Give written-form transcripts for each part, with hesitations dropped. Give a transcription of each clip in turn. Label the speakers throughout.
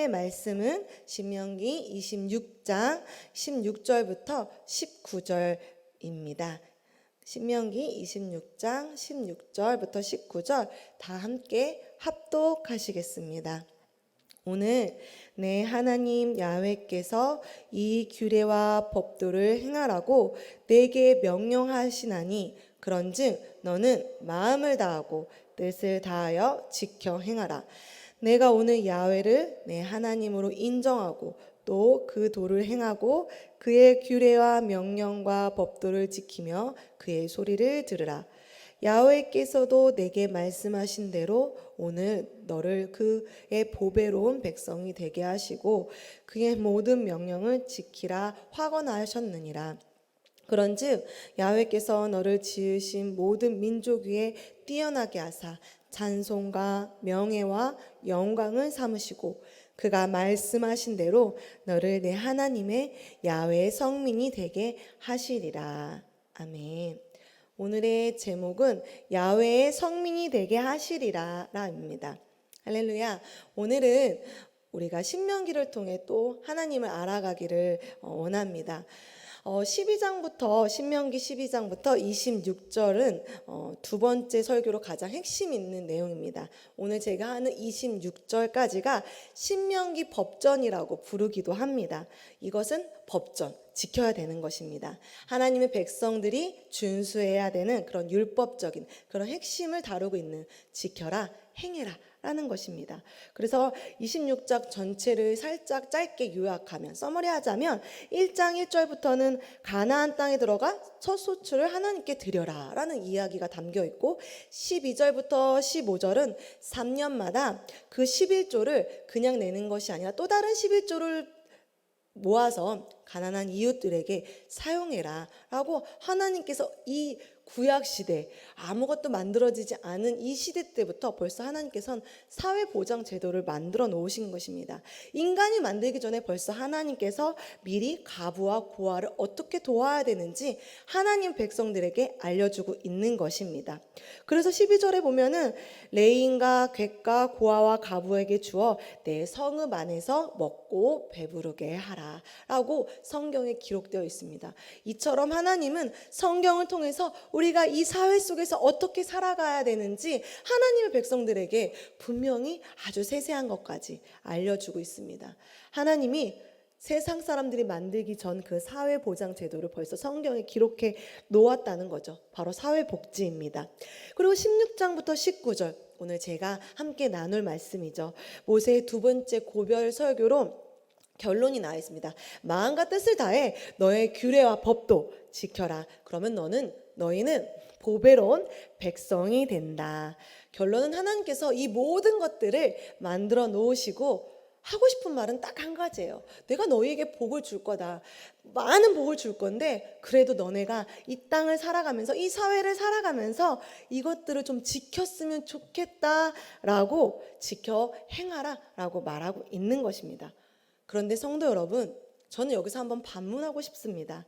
Speaker 1: 오늘의 말씀은 신명기 26장 16절부터 19절입니다. 신명기 26장 16절부터 19절 다 함께 합독하시겠습니다. 오늘 내 하나님 야훼께서 이 규례와 법도를 행하라고 내게 명령하시나니 그런즉 너는 마음을 다하고 뜻을 다하여 지켜 행하라. 내가 오늘 야훼를 내 하나님으로 인정하고 또 그 도를 행하고 그의 규례와 명령과 법도를 지키며 그의 소리를 들으라. 야훼께서도 내게 말씀하신 대로 오늘 너를 그의 보배로운 백성이 되게 하시고 그의 모든 명령을 지키라 확언하셨느니라. 그런즉 야훼께서 너를 지으신 모든 민족 위에 뛰어나게 하사 찬송과 명예와 영광을 삼으시고 그가 말씀하신 대로 너를 내 하나님의 야훼의 성민이 되게 하시리라. 아멘. 오늘의 제목은 야훼의 성민이 되게 하시리라 라입니다. 할렐루야. 오늘은 우리가 신명기를 통해 또 하나님을 알아가기를 원합니다. 12장부터 신명기 12장부터 26절은 두 번째 설교로 가장 핵심 있는 내용입니다. 오늘 제가 하는 26절까지가 신명기 법전이라고 부르기도 합니다. 이것은 법전, 지켜야 되는 것입니다. 하나님의 백성들이 준수해야 되는 그런 율법적인 그런 핵심을 다루고 있는 지켜라, 행해라 라는 것입니다. 그래서 26장 전체를 살짝 짧게 요약하면 서머리하자면 1장 1절부터는 가나안 땅에 들어가 첫 소출을 하나님께 드려라 라는 이야기가 담겨 있고 12절부터 15절은 3년마다 그 11조를 그냥 내는 것이 아니라 또 다른 11조를 모아서 가난한 이웃들에게 사용해라 라고 하나님께서 이 구약시대 아무것도 만들어지지 않은 이 시대 때부터 벌써 하나님께서는 사회보장제도를 만들어 놓으신 것입니다. 인간이 만들기 전에 벌써 하나님께서 미리 가부와 고아를 어떻게 도와야 되는지 하나님 백성들에게 알려주고 있는 것입니다. 그래서 12절에 보면은 레인과 객과 고아와 가부에게 주어 내 성읍 안에서 먹고 배부르게 하라 라고 성경에 기록되어 있습니다. 이처럼 하나님은 성경을 통해서 우리가 이 사회 속에서 어떻게 살아가야 되는지 하나님의 백성들에게 분명히 아주 세세한 것까지 알려주고 있습니다. 하나님이 세상 사람들이 만들기 전 그 사회보장제도를 벌써 성경에 기록해 놓았다는 거죠. 바로 사회복지입니다. 그리고 16장부터 19절 오늘 제가 함께 나눌 말씀이죠. 모세의 두 번째 고별 설교로 결론이 나와 있습니다. 마음과 뜻을 다해 너의 규례와 법도 지켜라. 그러면 너희는 보배로운 백성이 된다. 결론은 하나님께서 이 모든 것들을 만들어 놓으시고 하고 싶은 말은 딱 한 가지예요. 내가 너희에게 복을 줄 거다. 많은 복을 줄 건데 그래도 너네가 이 땅을 살아가면서 이 사회를 살아가면서 이것들을 좀 지켰으면 좋겠다라고 지켜 행하라 라고 말하고 있는 것입니다. 그런데 성도 여러분, 저는 여기서 한번 반문하고 싶습니다.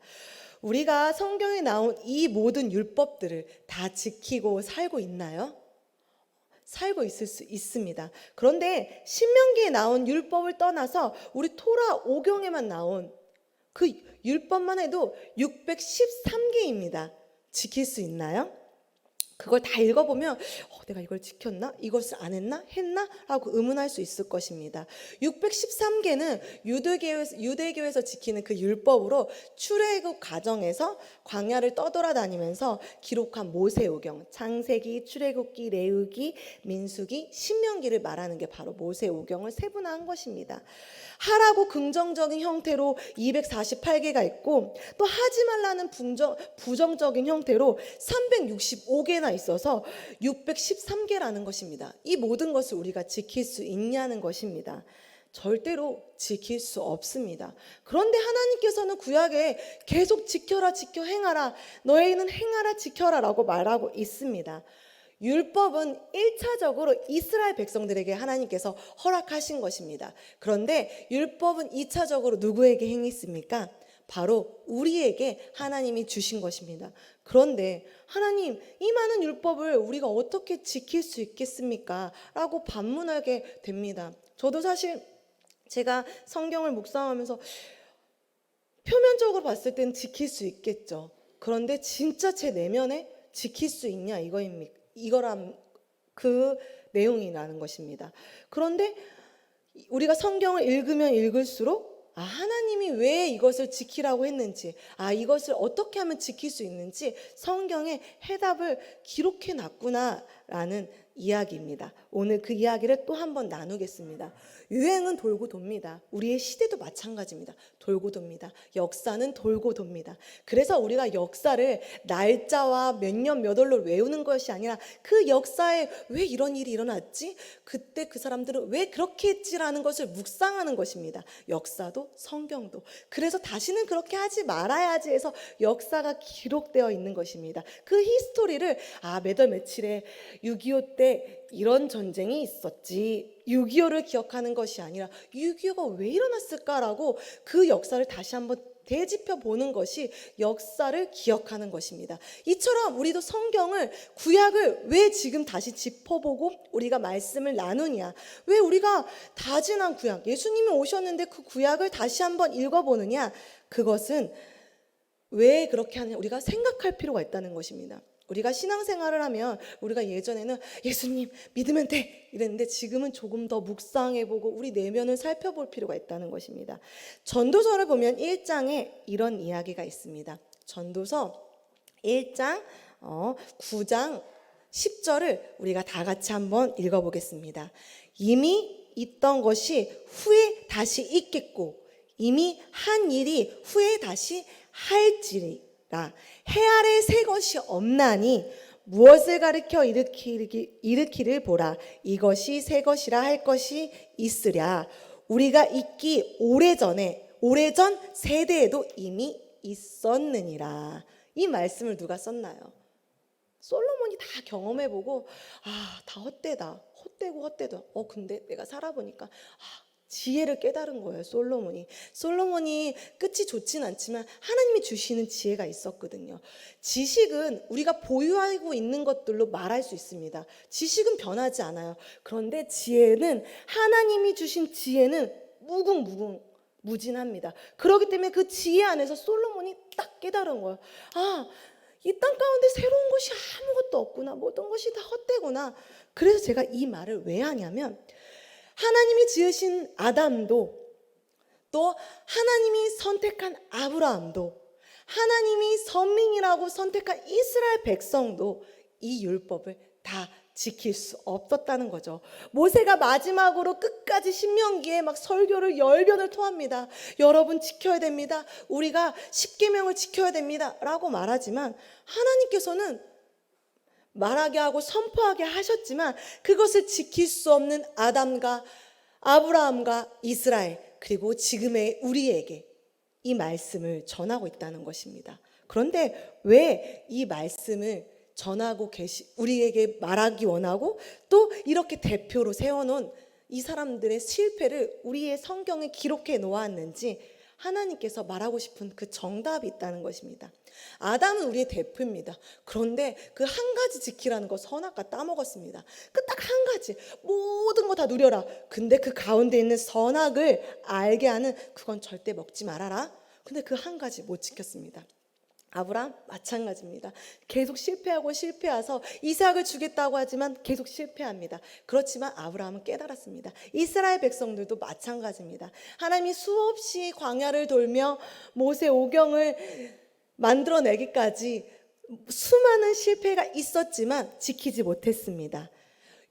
Speaker 1: 우리가 성경에 나온 이 모든 율법들을 다 지키고 살고 있나요? 살고 있을 수 있습니다. 그런데 신명기에 나온 율법을 떠나서 우리 토라 오경에만 나온 그 율법만 해도 613개입니다. 지킬 수 있나요? 그걸 다 읽어보면 내가 이걸 지켰나? 이것을 안 했나? 했나? 라고 의문할 수 있을 것입니다. 613개는 유대교에서 지키는 그 율법으로 출애굽 과정에서 광야를 떠돌아다니면서 기록한 모세오경, 창세기, 출애굽기, 레위기, 민수기, 신명기를 말하는 게 바로 모세오경을 세분화한 것입니다. 하라고 긍정적인 형태로 248개가 있고 또 하지 말라는 부정적인 형태로 365개나 있어서 613개라는 것입니다. 이 모든 것을 우리가 지킬 수 있냐는 것입니다. 절대로 지킬 수 없습니다. 그런데 하나님께서는 구약에 계속 지켜라, 지켜 행하라, 너희는 행하라, 지켜라 라고 말하고 있습니다. 율법은 1차적으로 이스라엘 백성들에게 하나님께서 허락하신 것입니다. 그런데 율법은 2차적으로 누구에게 행했습니까? 바로 우리에게 하나님이 주신 것입니다. 그런데 하나님, 이 많은 율법을 우리가 어떻게 지킬 수 있겠습니까? 라고 반문하게 됩니다. 저도 사실 제가 성경을 묵상하면서 표면적으로 봤을 때는 지킬 수 있겠죠. 그런데 진짜 제 내면에 지킬 수 있냐 이거란 그 내용이라는 것입니다. 그런데 우리가 성경을 읽으면 읽을수록 하나님이 왜 이것을 지키라고 했는지, 이것을 어떻게 하면 지킬 수 있는지 성경에 해답을 기록해 놨구나라는 이야기입니다. 오늘 그 이야기를 또 한번 나누겠습니다. 유행은 돌고 돕니다. 우리의 시대도 마찬가지입니다. 돌고 돕니다. 역사는 돌고 돕니다. 그래서 우리가 역사를 날짜와 몇 년 몇 월로 외우는 것이 아니라 그 역사에 왜 이런 일이 일어났지? 그때 그 사람들은 왜 그렇게 했지라는 것을 묵상하는 것입니다. 역사도 성경도. 그래서 다시는 그렇게 하지 말아야지 해서 역사가 기록되어 있는 것입니다. 그 히스토리를 몇 월 며칠에 6.25 때 이런 전쟁이 있었지, 6.25를 기억하는 것이 아니라 6.25가 왜 일어났을까라고 그 역사를 다시 한번 되짚어 보는 것이 역사를 기억하는 것입니다. 이처럼 우리도 성경을, 구약을 왜 지금 다시 짚어보고 우리가 말씀을 나누냐, 왜 우리가 다 지난 구약, 예수님이 오셨는데 그 구약을 다시 한번 읽어보느냐, 그것은 왜 그렇게 하느냐, 우리가 생각할 필요가 있다는 것입니다. 우리가 신앙생활을 하면 우리가 예전에는 예수님 믿으면 돼 이랬는데 지금은 조금 더 묵상해보고 우리 내면을 살펴볼 필요가 있다는 것입니다. 전도서를 보면 1장에 이런 이야기가 있습니다. 전도서 1장 9장 10절을 우리가 다 같이 한번 읽어보겠습니다. 이미 있던 것이 후에 다시 있겠고 이미 한 일이 후에 다시 할지니 해 아래 새 것이 없나니 무엇을 가리켜 일으키를 보라. 이것이 새 것이라 할 것이 있으랴. 우리가 있기 오래전 세대에도 이미 있었느니라. 이 말씀을 누가 썼나요? 솔로몬이 다 경험해보고 다 헛되다. 헛되고 근데 내가 살아보니까 지혜를 깨달은 거예요. 솔로몬이 끝이 좋진 않지만 하나님이 주시는 지혜가 있었거든요. 지식은 우리가 보유하고 있는 것들로 말할 수 있습니다. 지식은 변하지 않아요. 그런데 지혜는, 하나님이 주신 지혜는 무궁무진합니다. 그렇기 때문에 그 지혜 안에서 솔로몬이 딱 깨달은 거예요. 이 땅 가운데 새로운 것이 아무것도 없구나. 모든 것이 다 헛되구나. 그래서 제가 이 말을 왜 하냐면, 하나님이 지으신 아담도, 또 하나님이 선택한 아브라함도, 하나님이 선민이라고 선택한 이스라엘 백성도 이 율법을 다 지킬 수 없었다는 거죠. 모세가 마지막으로 끝까지 신명기에 막 설교를 열변을 토합니다. 여러분 지켜야 됩니다. 우리가 십계명을 지켜야 됩니다. 라고 말하지만 하나님께서는 말하게 하고 선포하게 하셨지만 그것을 지킬 수 없는 아담과 아브라함과 이스라엘, 그리고 지금의 우리에게 이 말씀을 전하고 있다는 것입니다. 그런데 왜 이 말씀을 전하고 우리에게 말하기 원하고 또 이렇게 대표로 세워놓은 이 사람들의 실패를 우리의 성경에 기록해 놓았는지 하나님께서 말하고 싶은 그 정답이 있다는 것입니다. 아담은 우리의 대표입니다. 그런데 그 한 가지 지키라는 거 선악과 따먹었습니다. 그 딱 한 가지, 모든 거 다 누려라. 근데 그 가운데 있는 선악을 알게 하는 그건 절대 먹지 말아라. 근데 그 한 가지 못 지켰습니다. 아브라함 마찬가지입니다. 계속 실패해서 이삭을 주겠다고 하지만 계속 실패합니다. 그렇지만 아브라함은 깨달았습니다. 이스라엘 백성들도 마찬가지입니다. 하나님이 수없이 광야를 돌며 모세 오경을 만들어내기까지 수많은 실패가 있었지만 지키지 못했습니다.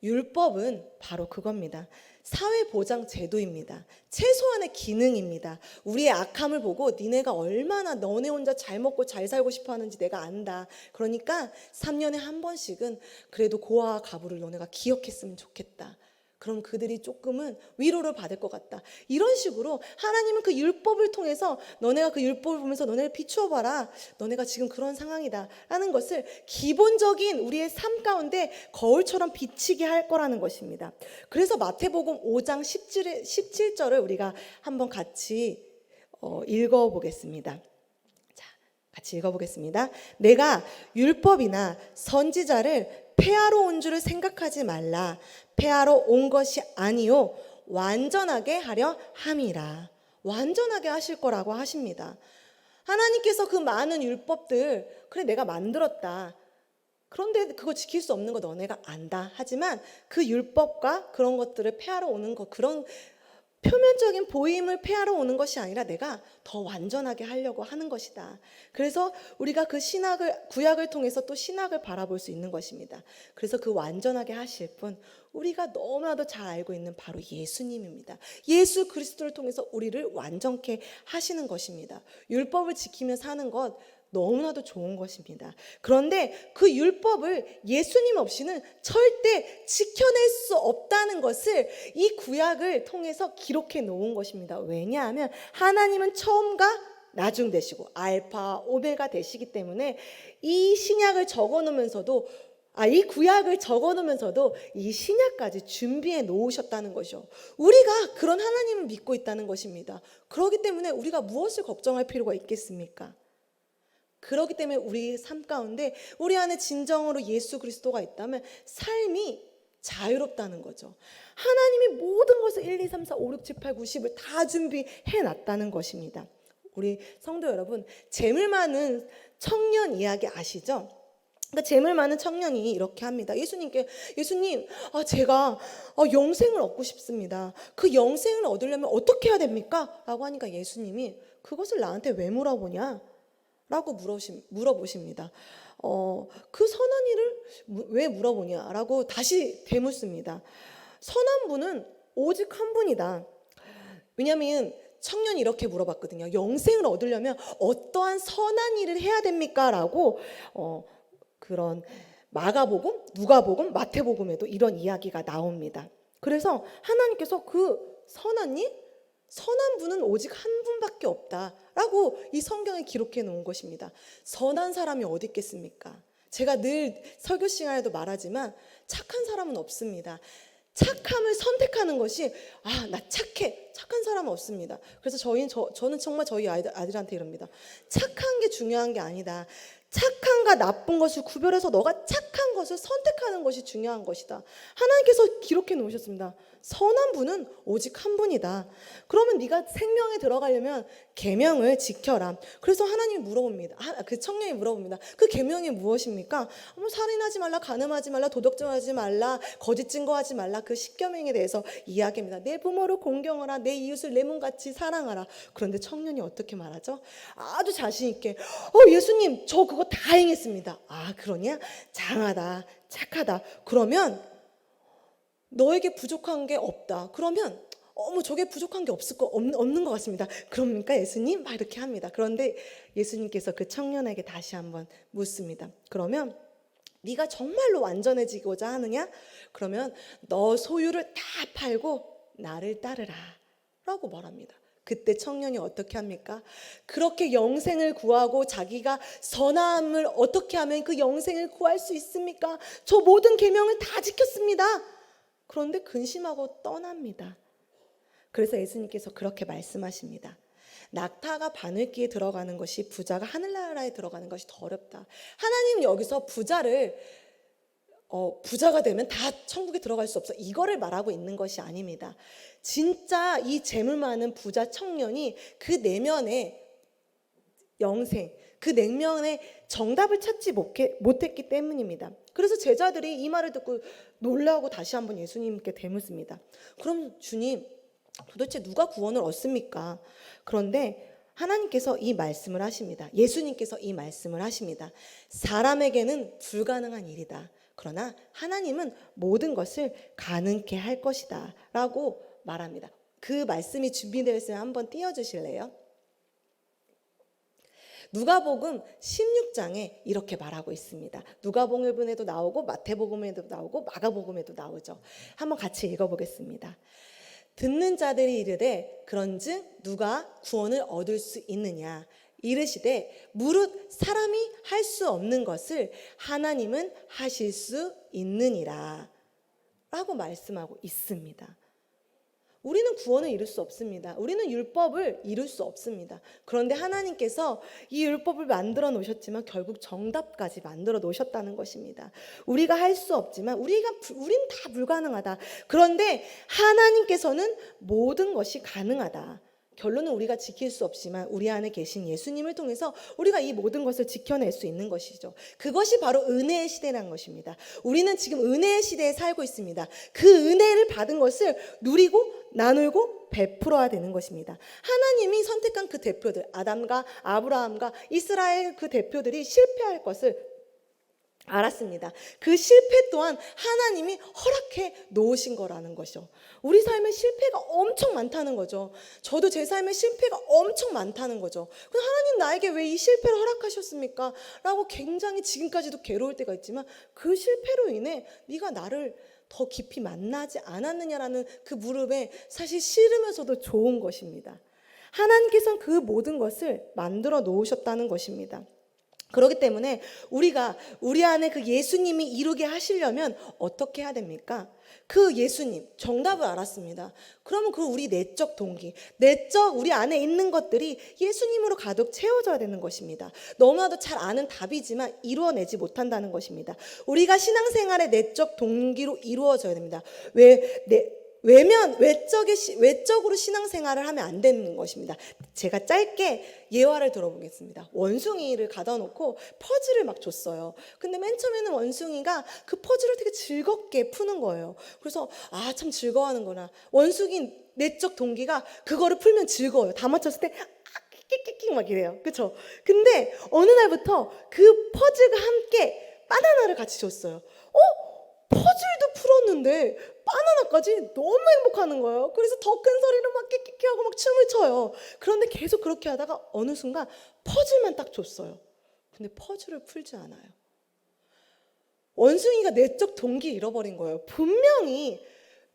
Speaker 1: 율법은 바로 그겁니다. 사회보장 제도입니다. 최소한의 기능입니다. 우리의 악함을 보고 니네가 얼마나 너네 혼자 잘 먹고 잘 살고 싶어 하는지 내가 안다. 그러니까 3년에 한 번씩은 그래도 고아와 가부를 너네가 기억했으면 좋겠다. 그럼 그들이 조금은 위로를 받을 것 같다. 이런 식으로 하나님은 그 율법을 통해서 너네가 그 율법을 보면서 너네를 비추어 봐라. 너네가 지금 그런 상황이다 라는 것을 기본적인 우리의 삶 가운데 거울처럼 비치게 할 거라는 것입니다. 그래서 마태복음 5장 17절을 우리가 한번 같이 읽어보겠습니다. 자, 같이 읽어보겠습니다. 내가 율법이나 선지자를 폐하러 온 줄을 생각하지 말라. 폐하러 온 것이 아니요 완전하게 하려 함이라. 완전하게 하실 거라고 하십니다. 하나님께서 그 많은 율법들, 그래 내가 만들었다. 그런데 그거 지킬 수 없는 거 너네가 안다. 하지만 그 율법과 그런 것들을 폐하러 오는 거, 그런 표면적인 보임을 폐하러 오는 것이 아니라 내가 더 완전하게 하려고 하는 것이다. 그래서 우리가 그 구약을 통해서 또 신약을 바라볼 수 있는 것입니다. 그래서 그 완전하게 하실 분, 우리가 너무나도 잘 알고 있는 바로 예수님입니다. 예수 그리스도를 통해서 우리를 완전케 하시는 것입니다. 율법을 지키며 사는 것 너무나도 좋은 것입니다. 그런데 그 율법을 예수님 없이는 절대 지켜낼 수 없다는 것을 이 구약을 통해서 기록해 놓은 것입니다. 왜냐하면 하나님은 처음과 나중 되시고 알파 오메가 되시기 때문에 이 신약을 적어놓으면서도 이 구약을 적어놓으면서도 이 신약까지 준비해 놓으셨다는 것이죠. 우리가 그런 하나님을 믿고 있다는 것입니다. 그렇기 때문에 우리가 무엇을 걱정할 필요가 있겠습니까? 그렇기 때문에 우리 삶 가운데 우리 안에 진정으로 예수 그리스도가 있다면 삶이 자유롭다는 거죠. 하나님이 모든 것을 1, 2, 3, 4, 5, 6, 7, 8, 9, 10을 다 준비해 놨다는 것입니다. 우리 성도 여러분, 재물 많은 청년 이야기 아시죠? 그러니까 재물 많은 청년이 이렇게 합니다. 예수님께, 예수님, 제가 영생을 얻고 싶습니다. 그 영생을 얻으려면 어떻게 해야 됩니까? 라고 하니까 예수님이 그것을 나한테 왜 물어보냐? 라고 물어보십니다. 그 선한 일을 왜 물어보냐? 라고 다시 되묻습니다. 선한 분은 오직 한 분이다. 왜냐하면 청년이 이렇게 물어봤거든요. 영생을 얻으려면 어떠한 선한 일을 해야 됩니까? 라고 그런 마가복음, 누가복음, 마태복음에도 이런 이야기가 나옵니다. 그래서 하나님께서 그 선한 일, 선한 분은 오직 한 분밖에 없다라고 이 성경에 기록해 놓은 것입니다. 선한 사람이 어디 있겠습니까? 제가 늘 설교 시간에도 말하지만 착한 사람은 없습니다. 착함을 선택하는 것이 나 착해. 착한 사람은 없습니다. 그래서 저는 정말 저희 아들한테 이럽니다. 착한 게 중요한 게 아니다. 착한과 나쁜 것을 구별해서 너가 착한 것을 선택하는 것이 중요한 것이다. 하나님께서 기록해 놓으셨습니다. 선한 분은 오직 한 분이다. 그러면 네가 생명에 들어가려면 계명을 지켜라. 그래서 하나님이 물어봅니다. 그 청년이 물어봅니다. 그 계명이 무엇입니까? 살인하지 말라, 간음하지 말라, 도덕질하지 말라, 거짓 증거하지 말라. 그 10계명에 대해서 이야기합니다. 내 부모를 공경하라, 내 이웃을 내 몸같이 사랑하라. 그런데 청년이 어떻게 말하죠? 아주 자신 있게 예수님 저 그거 다 행했습니다. 그러냐? 장하다, 착하다. 그러면 너에게 부족한 게 없다. 그러면 저게 부족한 게 없는 것 같습니다. 그럽니까 예수님? 막 이렇게 합니다. 그런데 예수님께서 그 청년에게 다시 한번 묻습니다. 그러면 네가 정말로 완전해지고자 하느냐? 그러면 너 소유를 다 팔고 나를 따르라 라고 말합니다. 그때 청년이 어떻게 합니까? 그렇게 영생을 구하고 자기가 선함을 어떻게 하면 그 영생을 구할 수 있습니까? 저 모든 계명을 다 지켰습니다. 그런데 근심하고 떠납니다. 그래서 예수님께서 그렇게 말씀하십니다. 낙타가 바늘기에 들어가는 것이 부자가 하늘나라에 들어가는 것이 더 어렵다. 하나님은 여기서 부자가 되면 다 천국에 들어갈 수 없어. 이거를 말하고 있는 것이 아닙니다. 진짜 이 재물 많은 부자 청년이 그 내면의 영생, 그 내면의 정답을 찾지 못했기 때문입니다. 그래서 제자들이 이 말을 듣고 놀라고 다시 한번 예수님께 되묻습니다. 그럼 주님, 도대체 누가 구원을 얻습니까? 그런데 하나님께서 이 말씀을 하십니다. 예수님께서 이 말씀을 하십니다. 사람에게는 불가능한 일이다. 그러나 하나님은 모든 것을 가능케 할 것이다 라고 말합니다. 그 말씀이 준비되어 있으면 한번 띄워주실래요? 누가복음 16장에 이렇게 말하고 있습니다. 누가복음에도 나오고 마태복음에도 나오고 마가복음에도 나오죠. 한번 같이 읽어보겠습니다. 듣는 자들이 이르되 그런즉 누가 구원을 얻을 수 있느냐 이르시되 무릇 사람이 할 수 없는 것을 하나님은 하실 수 있느니라 라고 말씀하고 있습니다. 우리는 구원을 이룰 수 없습니다. 우리는 율법을 이룰 수 없습니다. 그런데 하나님께서 이 율법을 만들어 놓으셨지만 결국 정답까지 만들어 놓으셨다는 것입니다. 우리가 할 수 없지만 우린 다 불가능하다. 그런데 하나님께서는 모든 것이 가능하다. 결론은 우리가 지킬 수 없지만 우리 안에 계신 예수님을 통해서 우리가 이 모든 것을 지켜낼 수 있는 것이죠. 그것이 바로 은혜의 시대라는 것입니다. 우리는 지금 은혜의 시대에 살고 있습니다. 그 은혜를 받은 것을 누리고 나누고 베풀어야 되는 것입니다. 하나님이 선택한 그 대표들, 아담과 아브라함과 이스라엘 그 대표들이 실패할 것을 알았습니다. 그 실패 또한 하나님이 허락해 놓으신 거라는 것이죠. 우리 삶에 실패가 엄청 많다는 거죠. 저도 제 삶에 실패가 엄청 많다는 거죠. 그래서 하나님 나에게 왜 이 실패를 허락하셨습니까? 라고 굉장히 지금까지도 괴로울 때가 있지만 그 실패로 인해 네가 나를 더 깊이 만나지 않았느냐라는 그 무릎에 사실 싫으면서도 좋은 것입니다. 하나님께서는 그 모든 것을 만들어 놓으셨다는 것입니다. 그렇기 때문에 우리가 우리 안에 그 예수님이 이루게 하시려면 어떻게 해야 됩니까? 그 예수님 정답을 알았습니다. 그러면 그 우리 내적 동기, 내적 우리 안에 있는 것들이 예수님으로 가득 채워져야 되는 것입니다. 너무나도 잘 아는 답이지만 이루어내지 못한다는 것입니다. 우리가 신앙생활의 내적 동기로 이루어져야 됩니다. 외적으로 신앙생활을 하면 안 되는 것입니다. 제가 짧게 예화를 들어보겠습니다. 원숭이를 가다 놓고 퍼즐을 막 줬어요. 근데 맨 처음에는 원숭이가 그 퍼즐을 되게 즐겁게 푸는 거예요. 그래서 참 즐거워하는구나. 원숭이 내적 동기가 그거를 풀면 즐거워요. 다 맞췄을 때 끽끽끽 막 이래요. 그렇죠? 근데 어느 날부터 그 퍼즐과 함께 바나나를 같이 줬어요. 퍼즐도 풀었는데 바나나까지 너무 행복하는 거예요. 그래서 더 큰 소리로 막 끼끼끼 하고 막 춤을 춰요. 그런데 계속 그렇게 하다가 어느 순간 퍼즐만 딱 줬어요. 근데 퍼즐을 풀지 않아요. 원숭이가 내적 동기 잃어버린 거예요. 분명히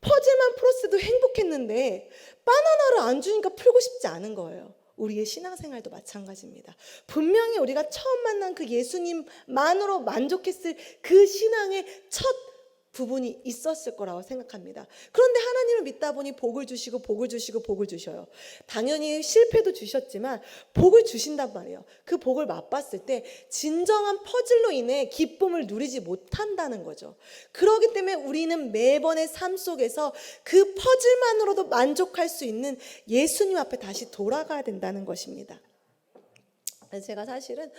Speaker 1: 퍼즐만 풀었어도 행복했는데 바나나를 안 주니까 풀고 싶지 않은 거예요. 우리의 신앙생활도 마찬가지입니다. 분명히 우리가 처음 만난 그 예수님만으로 만족했을 그 신앙의 첫 부분이 있었을 거라고 생각합니다. 그런데 하나님을 믿다 보니 복을 주시고 복을 주시고 복을 주셔요. 당연히 실패도 주셨지만 복을 주신단 말이에요. 그 복을 맛봤을 때 진정한 퍼즐로 인해 기쁨을 누리지 못한다는 거죠. 그렇기 때문에 우리는 매번의 삶 속에서 그 퍼즐만으로도 만족할 수 있는 예수님 앞에 다시 돌아가야 된다는 것입니다. 제가 사실은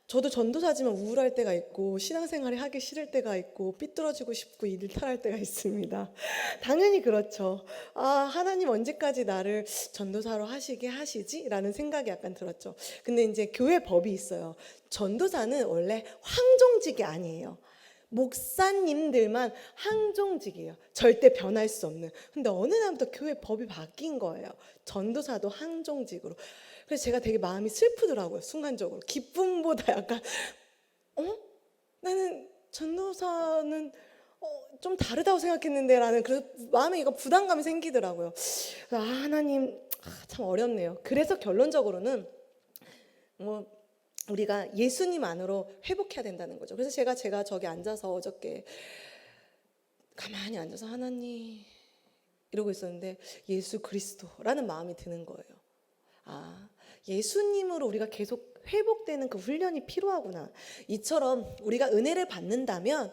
Speaker 1: 저도 전도사지만 우울할 때가 있고 신앙생활이 하기 싫을 때가 있고 삐뚤어지고 싶고 일탈할 때가 있습니다. 당연히 그렇죠. 하나님 언제까지 나를 전도사로 하시게 하시지? 라는 생각이 약간 들었죠. 근데 이제 교회 법이 있어요. 전도사는 원래 황종직이 아니에요. 목사님들만 황종직이에요. 절대 변할 수 없는. 근데 어느 날부터 교회 법이 바뀐 거예요. 전도사도 황종직으로. 그래서 제가 되게 마음이 슬프더라고요. 순간적으로. 기쁨보다 약간 나는 전도사는 좀 다르다고 생각했는데 라는 그 마음에 이거 부담감이 생기더라고요. 하나님 참 어렵네요. 그래서 결론적으로는 우리가 예수님 안으로 회복해야 된다는 거죠. 그래서 제가 저기 앉아서 어저께 가만히 앉아서 하나님 이러고 있었는데 예수 그리스도라는 마음이 드는 거예요. 예수님으로 우리가 계속 회복되는 그 훈련이 필요하구나. 이처럼 우리가 은혜를 받는다면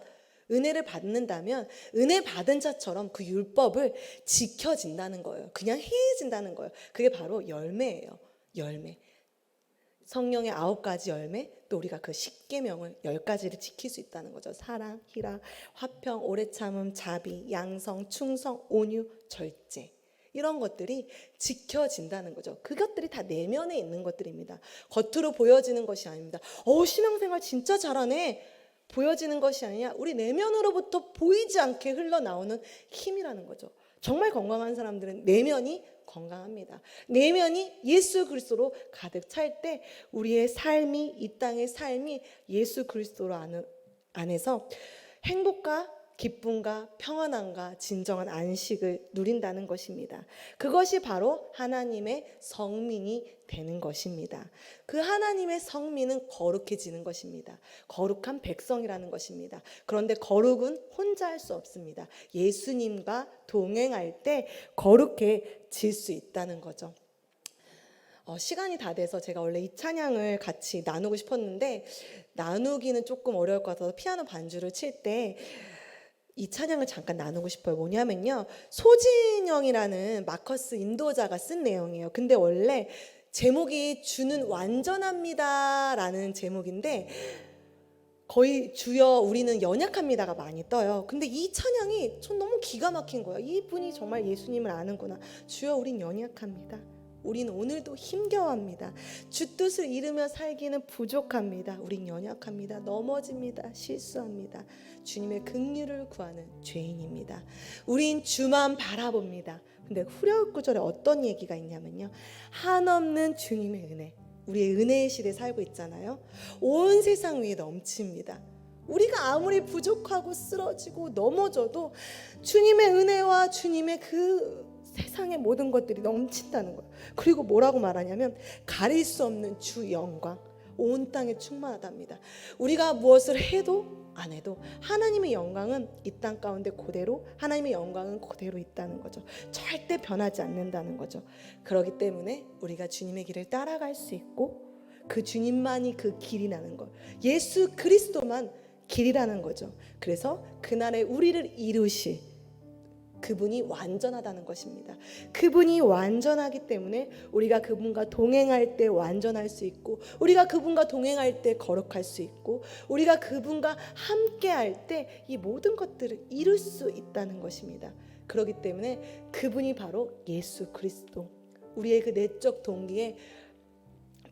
Speaker 1: 은혜 받은 자처럼 그 율법을 지켜진다는 거예요. 그냥 해진다는 거예요. 그게 바로 열매예요. 열매. 성령의 9가지 열매, 또 우리가 그 10계명을 10가지를 지킬 수 있다는 거죠. 사랑, 희락, 화평, 오래 참음, 자비, 양성, 충성, 온유, 절제. 이런 것들이 지켜진다는 거죠. 그것들이 다 내면에 있는 것들입니다. 겉으로 보여지는 것이 아닙니다. 신앙생활 진짜 잘하네. 보여지는 것이 아니냐. 우리 내면으로부터 보이지 않게 흘러나오는 힘이라는 거죠. 정말 건강한 사람들은 내면이 건강합니다. 내면이 예수 그리스도로 가득 찰 때 우리의 삶이, 이 땅의 삶이 예수 그리스도로 안에서 행복과 기쁨과 평안함과 진정한 안식을 누린다는 것입니다. 그것이 바로 하나님의 성민이 되는 것입니다. 그 하나님의 성민은 거룩해지는 것입니다. 거룩한 백성이라는 것입니다. 그런데 거룩은 혼자 할 수 없습니다. 예수님과 동행할 때 거룩해질 수 있다는 거죠. 시간이 다 돼서 제가 원래 이 찬양을 같이 나누고 싶었는데 나누기는 조금 어려울 것 같아서 피아노 반주를 칠 때 이 찬양을 잠깐 나누고 싶어요. 뭐냐면요, 소진영이라는 마커스 인도자가 쓴 내용이에요. 근데 원래 제목이 주는 완전합니다 라는 제목인데 거의 주여 우리는 연약합니다가 많이 떠요. 근데 이 찬양이 전 너무 기가 막힌 거예요. 이분이 정말 예수님을 아는구나. 주여 우린 연약합니다. 우린 오늘도 힘겨워합니다. 주 뜻을 이루며 살기는 부족합니다. 우린 연약합니다. 넘어집니다. 실수합니다. 주님의 긍휼을 구하는 죄인입니다. 우린 주만 바라봅니다. 근데 후렴 구절에 어떤 얘기가 있냐면요, 한없는 주님의 은혜, 우리의 은혜의 시대에 살고 있잖아요. 온 세상 위에 넘칩니다. 우리가 아무리 부족하고 쓰러지고 넘어져도 주님의 은혜와 주님의 그 세상의 모든 것들이 넘친다는 거예요. 그리고 뭐라고 말하냐면 가릴 수 없는 주 영광 온 땅에 충만하답니다. 우리가 무엇을 해도 안 해도 하나님의 영광은 이 땅 가운데 그대로, 하나님의 영광은 그대로 있다는 거죠. 절대 변하지 않는다는 거죠. 그렇기 때문에 우리가 주님의 길을 따라갈 수 있고 그 주님만이 그 길이라는 것, 예수 그리스도만 길이라는 거죠. 그래서 그날에 우리를 이루실 그분이 완전하다는 것입니다. 그분이 완전하기 때문에 우리가 그분과 동행할 때 완전할 수 있고, 우리가 그분과 동행할 때 거룩할 수 있고, 우리가 그분과 함께할 때 이 모든 것들을 이룰 수 있다는 것입니다. 그렇기 때문에 그분이 바로 예수 그리스도, 우리의 그 내적 동기에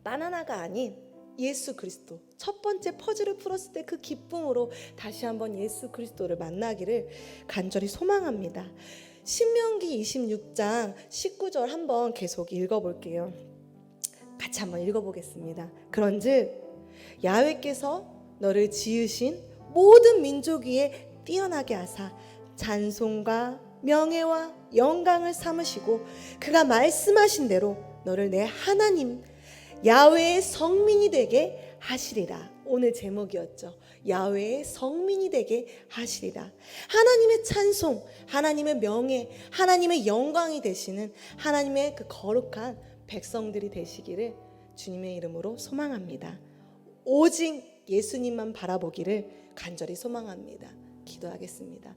Speaker 1: 바나나가 아닌 예수 그리스도, 첫 번째 퍼즐을 풀었을 때 그 기쁨으로 다시 한번 예수 그리스도를 만나기를 간절히 소망합니다. 신명기 26장 19절 한번 계속 읽어볼게요. 같이 한번 읽어보겠습니다. 그런즉 야훼께서 너를 지으신 모든 민족 위에 뛰어나게 하사 찬송과 명예와 영광을 삼으시고 그가 말씀하신 대로 너를 내 하나님 야훼의 성민이 되게 하시리라. 오늘 제목이었죠. 야훼의 성민이 되게 하시리라. 하나님의 찬송, 하나님의 명예, 하나님의 영광이 되시는 하나님의 그 거룩한 백성들이 되시기를 주님의 이름으로 소망합니다. 오직 예수님만 바라보기를 간절히 소망합니다. 기도하겠습니다.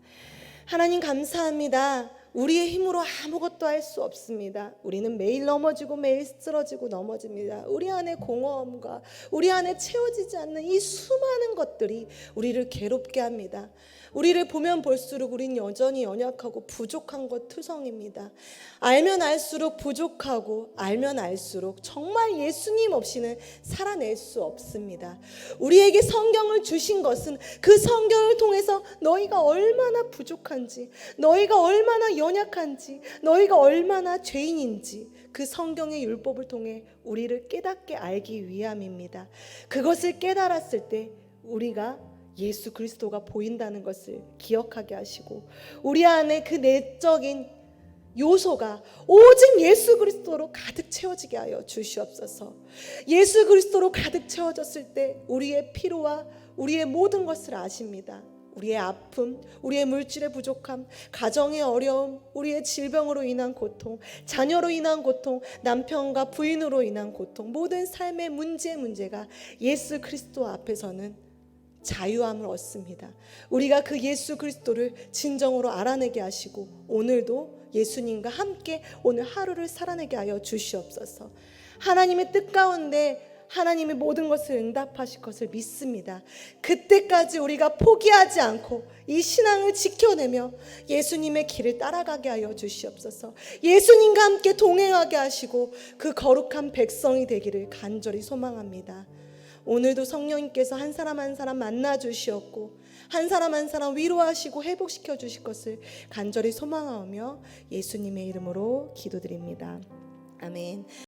Speaker 1: 하나님 감사합니다. 우리의 힘으로 아무것도 할 수 없습니다. 우리는 매일 넘어지고 매일 쓰러지고 넘어집니다. 우리 안에 공허함과 우리 안에 채워지지 않는 이 수많은 것들이 우리를 괴롭게 합니다. 우리를 보면 볼수록 우린 여전히 연약하고 부족한 것 투성입니다. 알면 알수록 부족하고 알면 알수록 정말 예수님 없이는 살아낼 수 없습니다. 우리에게 성경을 주신 것은 그 성경을 통해서 너희가 얼마나 부족한지, 너희가 얼마나 연약한지, 너희가 얼마나 죄인인지 그 성경의 율법을 통해 우리를 깨닫게 알기 위함입니다. 그것을 깨달았을 때 우리가 예수 그리스도가 보인다는 것을 기억하게 하시고 우리 안에 그 내적인 요소가 오직 예수 그리스도로 가득 채워지게 하여 주시옵소서. 예수 그리스도로 가득 채워졌을 때 우리의 필요와 우리의 모든 것을 아십니다. 우리의 아픔, 우리의 물질의 부족함, 가정의 어려움, 우리의 질병으로 인한 고통, 자녀로 인한 고통, 남편과 부인으로 인한 고통, 모든 삶의 문제가 예수 그리스도 앞에서는 자유함을 얻습니다. 우리가 그 예수 그리스도를 진정으로 알아내게 하시고 오늘도 예수님과 함께 오늘 하루를 살아내게 하여 주시옵소서. 하나님의 뜻 가운데 하나님의 모든 것을 응답하실 것을 믿습니다. 그때까지 우리가 포기하지 않고 이 신앙을 지켜내며 예수님의 길을 따라가게 하여 주시옵소서. 예수님과 함께 동행하게 하시고 그 거룩한 백성이 되기를 간절히 소망합니다. 오늘도 성령님께서 한 사람 한 사람 만나 주시었고 한 사람 한 사람 위로하시고 회복시켜 주실 것을 간절히 소망하며 예수님의 이름으로 기도드립니다. 아멘.